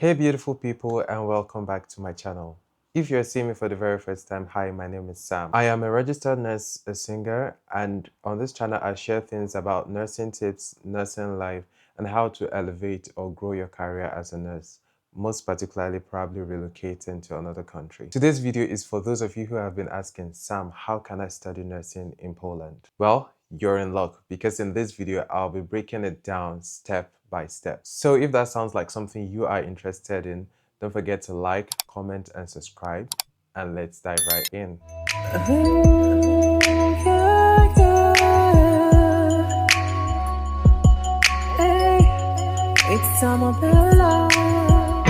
Hey beautiful people, and welcome back to my channel. If you're seeing me for the very first time, hi, my name is Sam. I am a registered nurse, a singer, and on this channel I share things about nursing tips, nursing life, and how to elevate or grow your career as a nurse, most particularly probably relocating to another country. Today's video is for those of you who have been asking, Sam, how can I study nursing in Poland? Well, you're in luck, because in this video I'll be breaking it down step by step. So if that sounds like something you are interested in, don't forget to like, comment, and subscribe, and let's dive right in.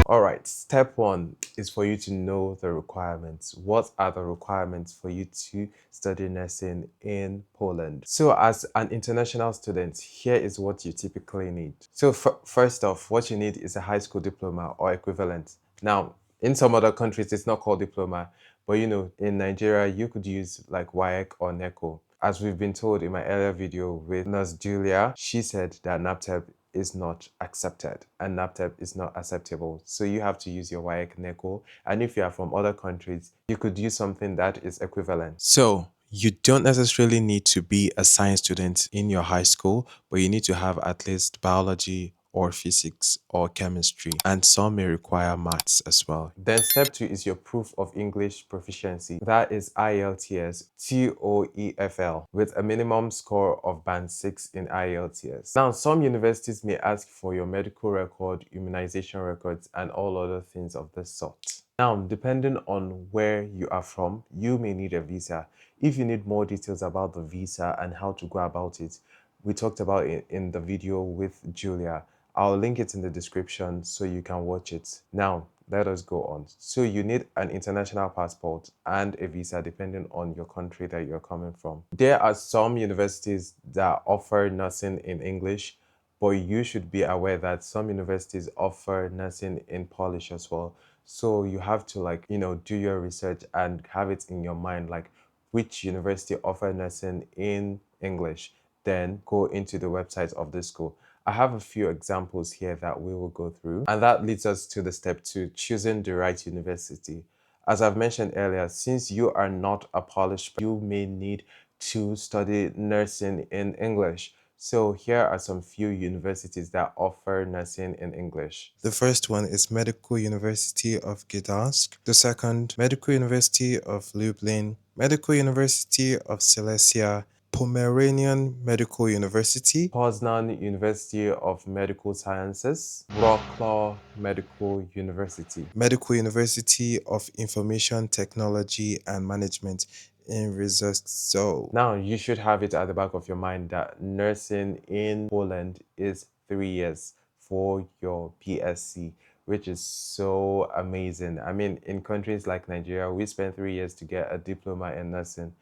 Alright, step one is for you to know the requirements. What are the requirements for you to study nursing in Poland? So as an international student, here is what you typically need. So first off, what you need is a high school diploma or equivalent. Now, in some other countries, it's not called diploma, but in Nigeria, you could use like WAEC or NECO. As we've been told in my earlier video with Nurse Julia, she said that NAPTEP is not accepted and NAPTEP is not acceptable. So you have to use your WAEC NECO. And if you are from other countries, you could use something that is equivalent. So you don't necessarily need to be a science student in your high school, but you need to have at least biology or physics or chemistry, and some may require maths as well. Then step two is your proof of English proficiency. That is IELTS, TOEFL, with a minimum score of band 6 in IELTS. Now, some universities may ask for your medical record, immunization records, and all other things of this sort. Now, depending on where you are from, you may need a visa. If you need more details about the visa and how to go about it, we talked about it in the video with Julia. I'll link it in the description so you can watch it. Now, let us go on. So you need an international passport and a visa depending on your country that you're coming from. There are some universities that offer nursing in English, but you should be aware that some universities offer nursing in Polish as well. So you have to do your research and have it in your mind, like which university offer nursing in English. Then go into the website of the school. I have a few examples here that we will go through. And that leads us to the step two, choosing the right university. As I've mentioned earlier, since you are not a Polish, you may need to study nursing in English. So here are some few universities that offer nursing in English. The first one is Medical University of Gdansk. The second, Medical University of Lublin. Medical University of Silesia. Pomeranian Medical University, Poznan University of Medical Sciences, Wrocław Medical University, Medical University of Information Technology and Management in Rzeszów. Now, you should have it at the back of your mind that nursing in Poland is 3 years for your PSC, which is so amazing. I mean, in countries like Nigeria, we spend 3 years to get a diploma in nursing.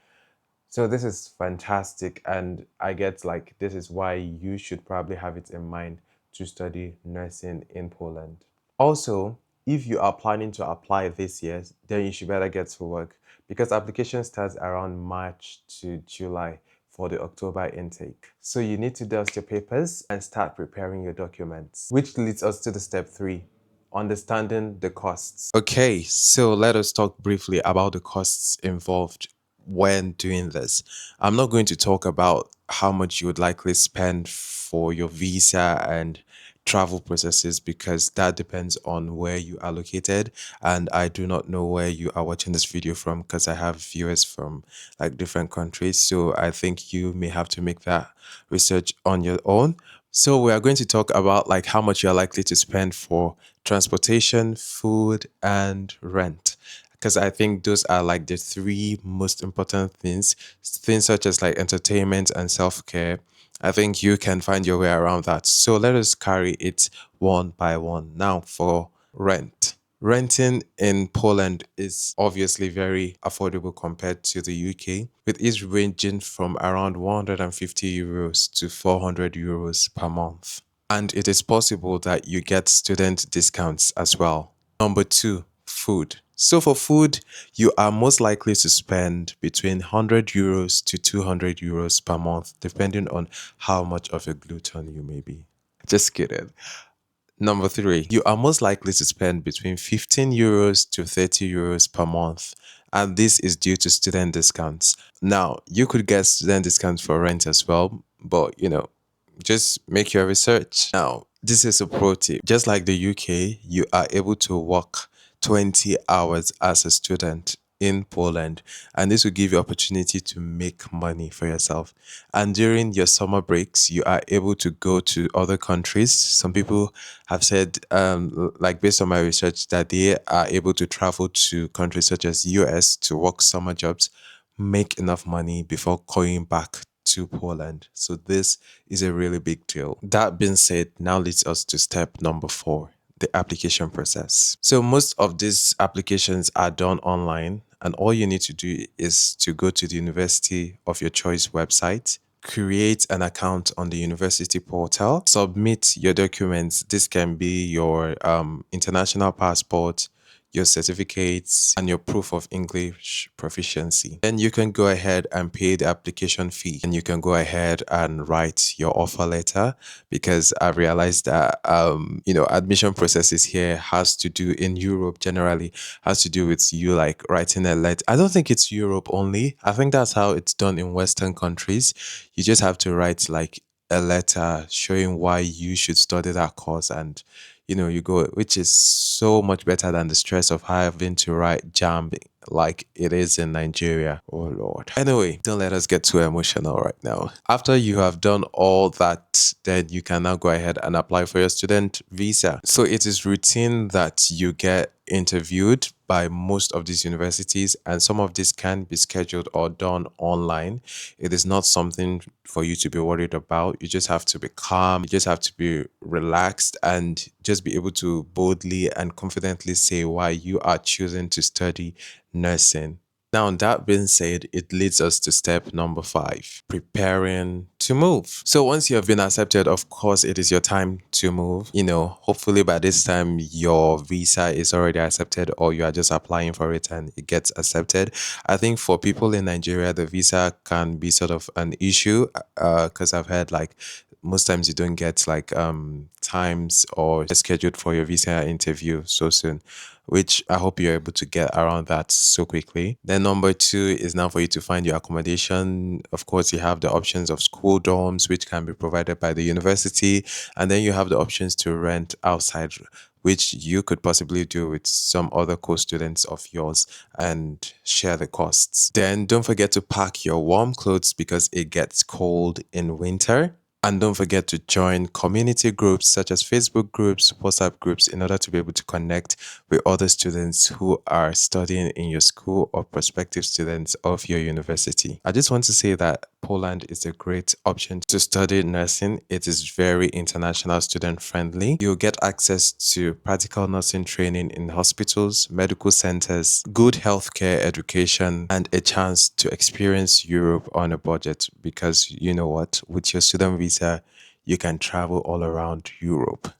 So this is fantastic, and I get like this is why you should probably have it in mind to study nursing in Poland. Also, if you are planning to apply this year, then you should better get to work, because application starts around March to July for the October intake. So you need to dust your papers and start preparing your documents, which leads us to the step three, understanding the costs. Okay, so let us talk briefly about the costs involved when doing this. I'm not going to talk about how much you would likely spend for your visa and travel processes, because that depends on where you are located, and I do not know where you are watching this video from, because I have viewers from like different countries, so I think you may have to make that research on your own. So we are going to talk about like how much you're likely to spend for transportation, food, and rent, because I think those are like the three most important things. Things such as like entertainment and self-care. I think you can find your way around that. So let us carry it one by one. Now for rent. Renting in Poland is obviously very affordable compared to the UK, with it ranging from around 150 euros to 400 euros per month. And it is possible that you get student discounts as well. Number two, food. So for food, you are most likely to spend between 100 euros to 200 euros per month, depending on how much of a glutton you may be. Just kidding. Number three, you are most likely to spend between 15 euros to 30 euros per month. And this is due to student discounts. Now, you could get student discounts for rent as well, but just make your research. Now, this is a pro tip. Just like the UK, you are able to work 20 hours as a student in Poland, and this will give you opportunity to make money for yourself. And during your summer breaks, you are able to go to other countries. Some people have said, like based on my research, that they are able to travel to countries such as US to work summer jobs, make enough money before going back to Poland. So this is a really big deal. That being said, now leads us to step number four, the application process. So most of these applications are done online, and all you need to do is to go to the university of your choice website, create an account on the university portal, submit your documents. This can be your international passport, your certificates, and your proof of English proficiency. Then you can go ahead and pay the application fee, and you can go ahead and write your offer letter, because I've realized that admission processes here has to do in Europe generally has to do with you like writing a letter. I don't think it's Europe only. I think that's how it's done in Western countries. You just have to write like a letter showing why you should study that course, and you go, which is so much better than the stress of having to write jam like it is in Nigeria. Oh Lord. Anyway, don't let us get too emotional right now. After you have done all that, then you can now go ahead and apply for your student visa. So it is routine that you get interviewed by most of these universities, and some of this can be scheduled or done online. It is not something for you to be worried about. You just have to be calm, you just have to be relaxed, and just be able to boldly and confidently say why you are choosing to study nursing. Now, that being said, it leads us to step number five, preparing to move. So once you have been accepted, of course, it is your time to move. Hopefully by this time, your visa is already accepted, or you are just applying for it and it gets accepted. I think for people in Nigeria, the visa can be sort of an issue, because I've heard like most times you don't get like times or scheduled for your visa interview so soon, which I hope you're able to get around that so quickly. Then number two is now for you to find your accommodation. Of course, you have the options of school dorms, which can be provided by the university, and then you have the options to rent outside, which you could possibly do with some other co-students of yours and share the costs. Then don't forget to pack your warm clothes because it gets cold in winter. And don't forget to join community groups such as Facebook groups, WhatsApp groups, in order to be able to connect with other students who are studying in your school or prospective students of your university. I just want to say that Poland is a great option to study nursing. It is very international, student friendly. You'll get access to practical nursing training in hospitals, medical centers, good healthcare education, and a chance to experience Europe on a budget, because you know what, with your student visa, you can travel all around Europe.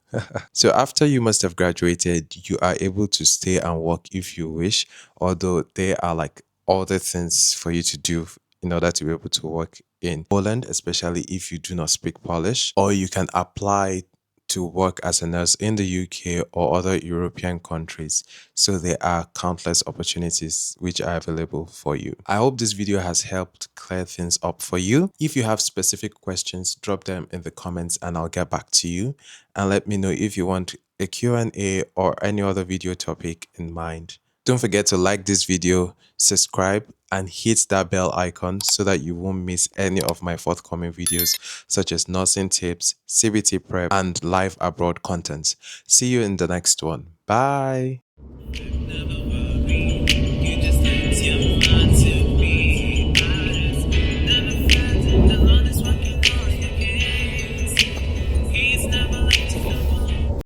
So after you must have graduated, you are able to stay and work if you wish, although there are like other things for you to do in order to be able to work in Poland, especially if you do not speak Polish, or you can apply to work as a nurse in the UK or other European countries. So there are countless opportunities which are available for you. I hope this video has helped clear things up for you. If you have specific questions, drop them in the comments and I'll get back to you. And let me know if you want a Q&A or any other video topic in mind. Don't forget to like this video, subscribe, and hit that bell icon so that you won't miss any of my forthcoming videos such as nursing tips, CBT prep, and live abroad content. See you in the next one. Bye.